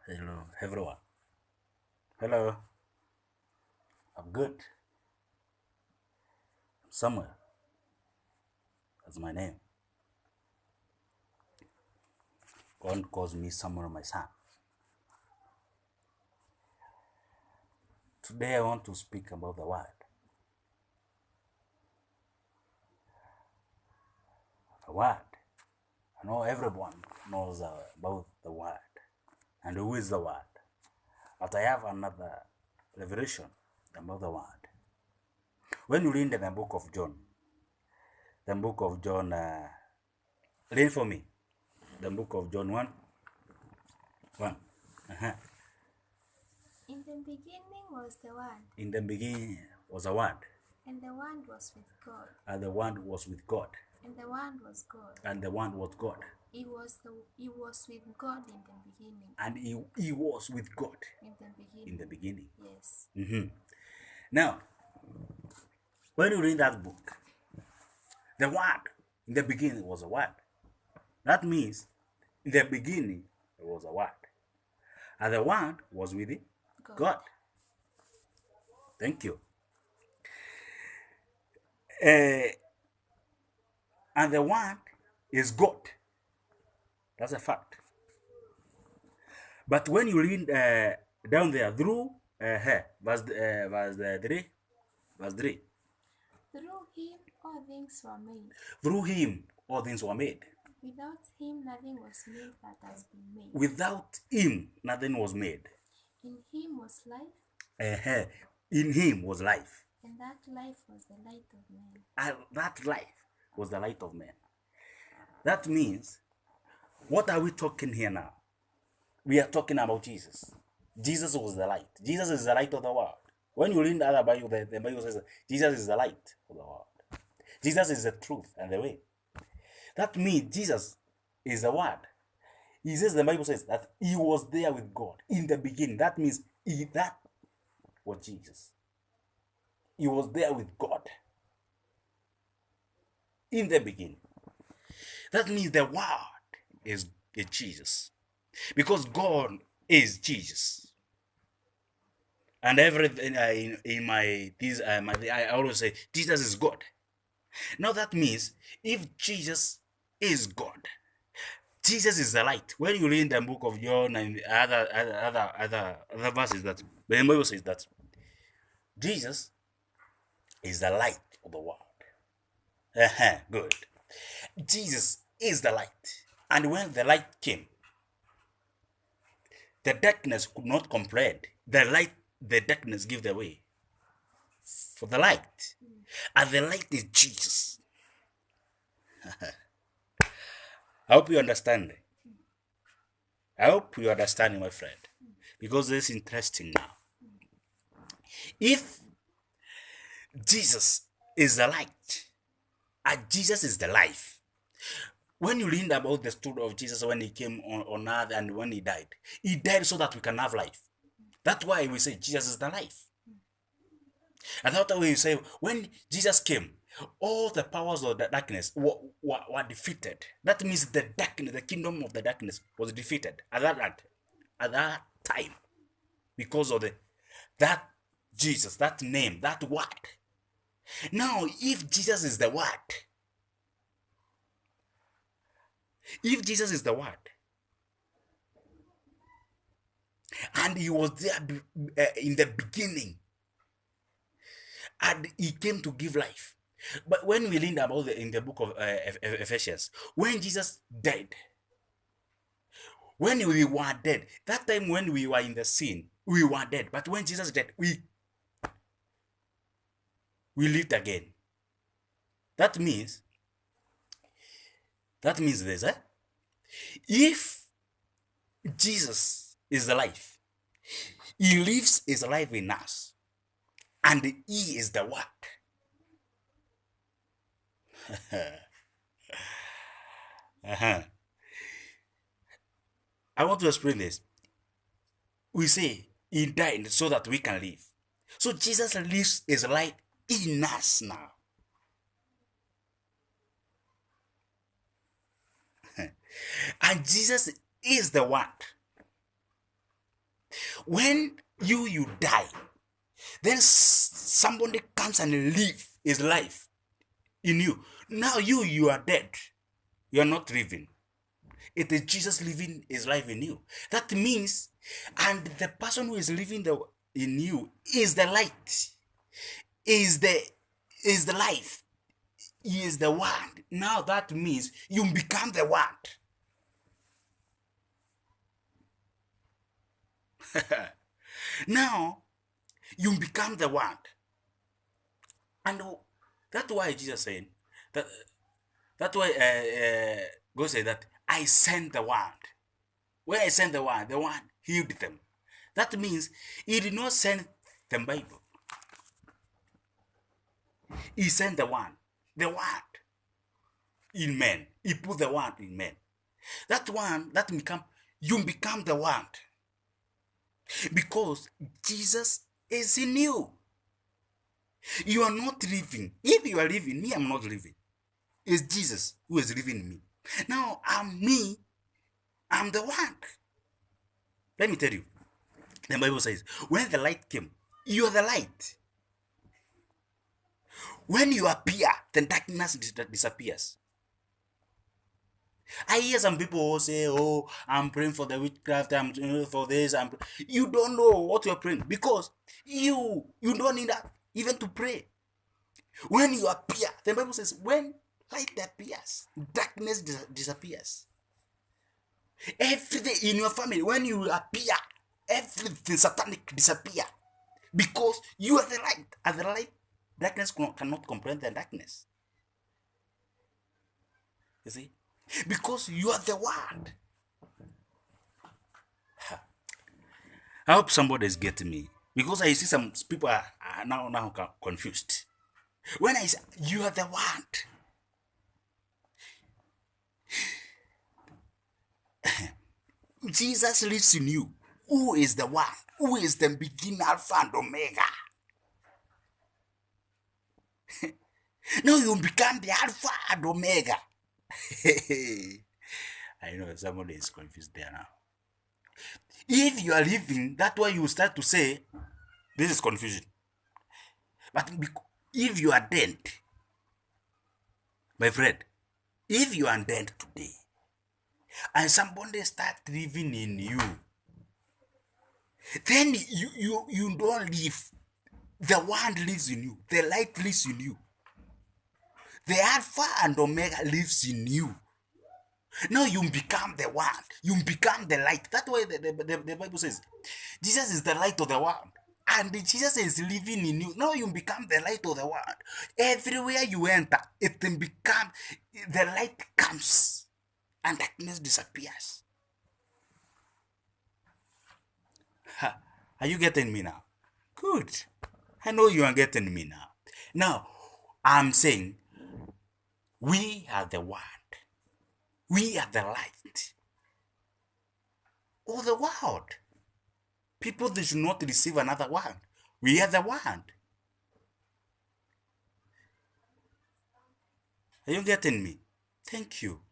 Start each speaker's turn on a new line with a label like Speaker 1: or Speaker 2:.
Speaker 1: Hello, everyone. Hello, I'm good. I'm Samuel. That's my name. God calls me Samuel, my son. Today I want to speak about the word. The word. I know everyone knows about the word and who is the word. But I have another revelation about the word. When you read in the book of John, read for me. The book of John 1. 1. Uh-huh.
Speaker 2: In the beginning was the Word,
Speaker 1: In the beginning was a word,
Speaker 2: and the Word was with God,
Speaker 1: and the word was with God,
Speaker 2: and the Word was God.
Speaker 1: and the word was God.
Speaker 2: He was with God in the beginning.
Speaker 1: And he was with God
Speaker 2: In the beginning.
Speaker 1: in the beginning.
Speaker 2: Yes.
Speaker 1: Now, when you read that book, the word in the beginning was a word. That means in the beginning there was a word. And the word was with
Speaker 2: God.
Speaker 1: God. Thank you. Uh, and the word is God. That's a fact. But when you read down there through verse 3,
Speaker 2: Through him all things were made.
Speaker 1: through him all things were made.
Speaker 2: Without him nothing was made that has been made.
Speaker 1: Without him nothing was made.
Speaker 2: In him was life,
Speaker 1: In him was life,
Speaker 2: and that life was the light of men.
Speaker 1: and that life was the light of men. That means, what are we talking here now? We are talking about Jesus. Jesus was the light. Jesus is the light of the world. When you read the other Bible, the Bible says Jesus is the light of the world. Jesus is the truth and the way. That means Jesus is the word. He says, the Bible says that he was there with God in the beginning. That means that was Jesus. He was there with God in the beginning. That means the word is Jesus, because God is Jesus. And everything in my this I always say Jesus is God. Now that means if Jesus is God, Jesus is the light. When you read the book of John and other verses, that the Bible says that Jesus is the light of the world. Good. Jesus is the light. And when the light came, the darkness could not comprehend. The darkness gave the way for the light. And the light is Jesus. I hope you understand. I hope you understand, my friend. Because this is interesting now. If Jesus is the light, and Jesus is the life, when you read about the story of Jesus when he came on earth and when he died so that we can have life. That's why we say Jesus is the life. And that's why we say when Jesus came, all the powers of the darkness were defeated. That means the darkness, the kingdom of the darkness was defeated at that time, because of that Jesus, that name, that word. Now, if Jesus is the word, if Jesus is the word, and he was there in the beginning, and he came to give life. But when we read about in the book of Ephesians, when Jesus died, when we were dead, that time when we were in the sin, we were dead. But when Jesus died, we lived again. That means this. If Jesus is the life, he lives his life in us, and he is the word. I want to explain this. We say he died so that we can live. So Jesus lives his life in us now. And Jesus is the word. When you die, then somebody comes and live his life in you. Now you are dead. You are not living. It is Jesus living his life in you. That means, and the person who is living in you is the light, is the life. He is the word. Now that means you become the word. Now you become the word. And that's why Jesus said that. That's why God said that I sent the word. When I sent the word healed them. That means he did not send the Bible. He sent the word in men. He put the word in men. That one, you become the word. Because Jesus is in you. You are not living. If you are living, me, I'm not living. It's Jesus who is living in me. Now, I'm the word. Let me tell you. The Bible says, when the light came, you are the light. When you appear, then darkness disappears. I hear some people who say, oh, I'm praying for the witchcraft, I'm praying for this. You don't know what you're praying because you don't need that even to pray. When you appear, the Bible says, when light appears, darkness disappears. Everything in your family, when you appear, everything satanic disappear because you are the light. And the light, darkness cannot comprehend the darkness. You see? Because you are the word. I hope somebody is getting me. Because I see some people are now confused. When I say you are the word, Jesus lives in you. Who is the one? Who is the beginning, Alpha and Omega? Now you become the Alpha and Omega. I know somebody is confused there now. If you are living, that's why you start to say, this is confusion. But if you are dead, my friend, if you are dead today, and somebody start living in you, then you don't live. The word lives in you. The light lives in you. The Alpha and Omega lives in you. Now you become the word. You become the light. That's why the Bible says, Jesus is the light of the world. And Jesus is living in you. Now you become the light of the world. Everywhere you enter, it can become, the light comes and darkness disappears. Are you getting me now? Good. I know you are getting me now. Now, I'm saying, we are the word. We are the light of the world. People, they should not receive another word. We are the word. Are you getting me? Thank you.